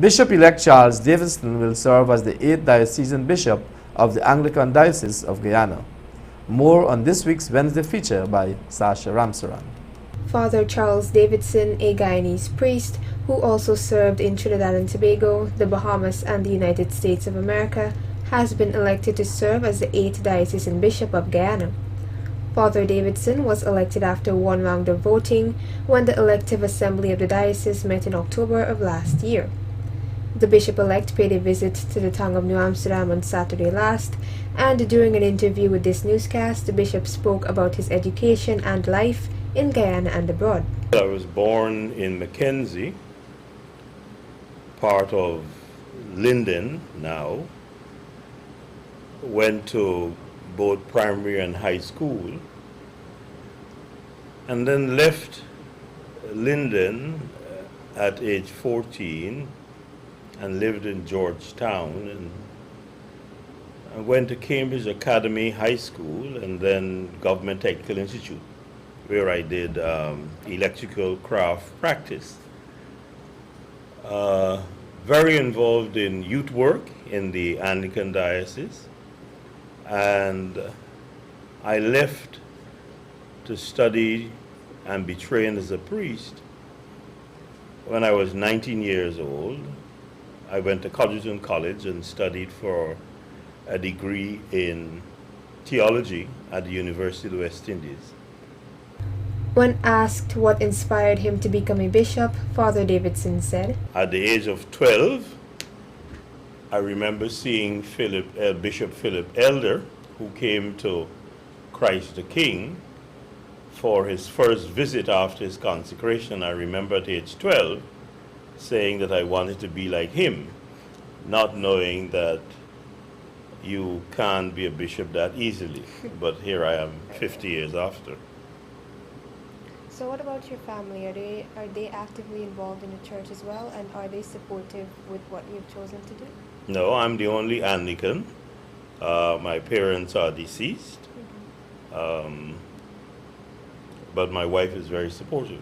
Bishop-elect Charles Davidson will serve as the 8th diocesan bishop of the Anglican Diocese of Guyana. More on this week's Wednesday feature by Sasha Ramsaran. Father Charles Davidson, a Guyanese priest who also served in Trinidad and Tobago, the Bahamas, and the United States of America, has been elected to serve as the 8th diocesan bishop of Guyana. Father Davidson was elected after one round of voting when the elective assembly of the diocese met in October of last year. The bishop-elect paid a visit to the town of New Amsterdam on Saturday last, and during an interview with this newscast, the bishop spoke about his education and life in Guyana and abroad. I was born in Mackenzie, part of Linden now. Went to both primary and high school, and then left Linden at age 14 and lived in Georgetown, and I went to Cambridge Academy High School and then Government Technical Institute, where I did electrical craft practice. Very involved in youth work in the Anglican Diocese, and I left to study and be trained as a priest when I was 19 years old. I went to Davidson College and studied for a degree in theology at the University of the West Indies. When asked what inspired him to become a bishop, Father Davidson said, At the age of 12, I remember seeing Bishop Philip Elder, who came to Christ the King for his first visit after his consecration. I remember at age 12 saying that I wanted to be like him, not knowing that you can't be a bishop that easily. But here I am 50 years after. So what about your family? Are they actively involved in the church as well, and are they supportive with what you've chosen to do? No, I'm the only Anglican. My parents are deceased, but my wife is very supportive.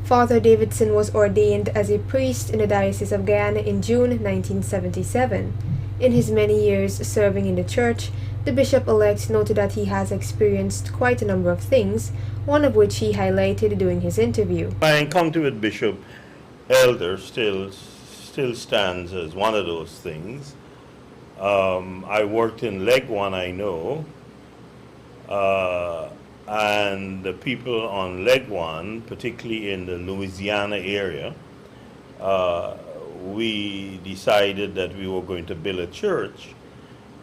Father Davidson was ordained as a priest in the Diocese of Guyana in June 1977. In his many years serving in the church, the bishop-elect noted that he has experienced quite a number of things, one of which he highlighted during his interview. My encounter with Bishop Elder still stands as one of those things. I worked in Leg One, I know, and the people on Leg One, particularly in the Louisiana area, we decided that we were going to build a church,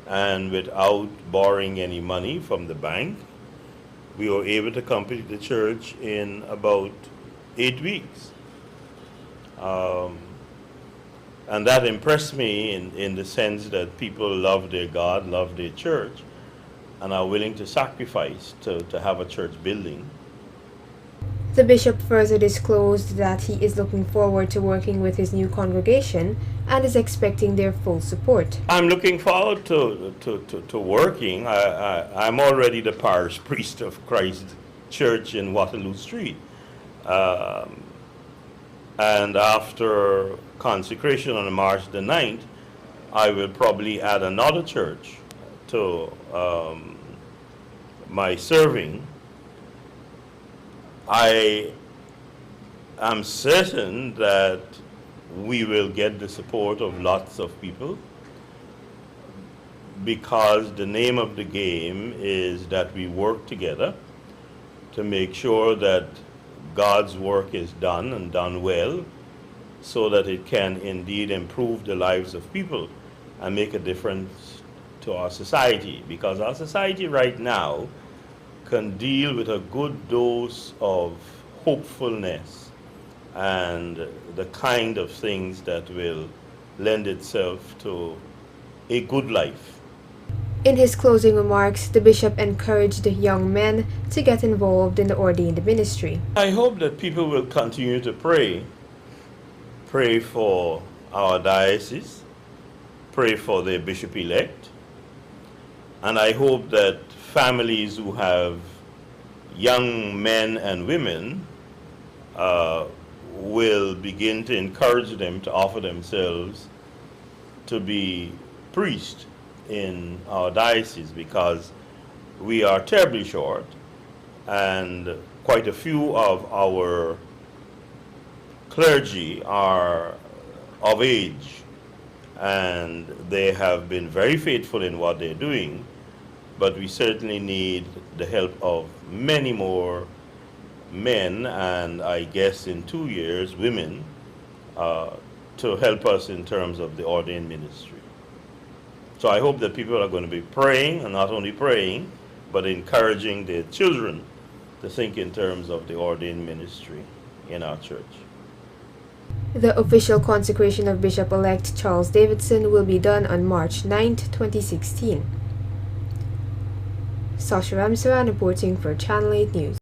and without borrowing any money from the bank, we were able to complete the church in about 8 weeks. And that impressed me in the sense that people love their God, love their church, and are willing to sacrifice to have a church building. The bishop further disclosed that he is looking forward to working with his new congregation and is expecting their full support. I'm looking forward to working. I'm already the parish priest of Christ Church in Waterloo Street. And after consecration on March the 9th, I will probably add another church to my serving. I am certain that we will get the support of lots of people, because the name of the game is that we work together to make sure that God's work is done and done well, so that it can indeed improve the lives of people and make a difference to our society. Because our society right now can deal with a good dose of hopefulness and the kind of things that will lend itself to a good life. In his closing remarks, the bishop encouraged the young men to get involved in the ordained ministry. I hope that people will continue to pray for our diocese, pray for the bishop-elect, and I hope that families who have young men and women will begin to encourage them to offer themselves to be priests in our diocese, because we are terribly short, and quite a few of our clergy are of age, and they have been very faithful in what they're doing, but we certainly need the help of many more men, and I guess in 2 years, women, to help us in terms of the ordained ministry. So I hope that people are going to be praying, and not only praying, but encouraging their children to think in terms of the ordained ministry in our church. The official consecration of Bishop-elect Charles Davidson will be done on March 9, 2016. Sasha Ramsaran reporting for Channel 8 News.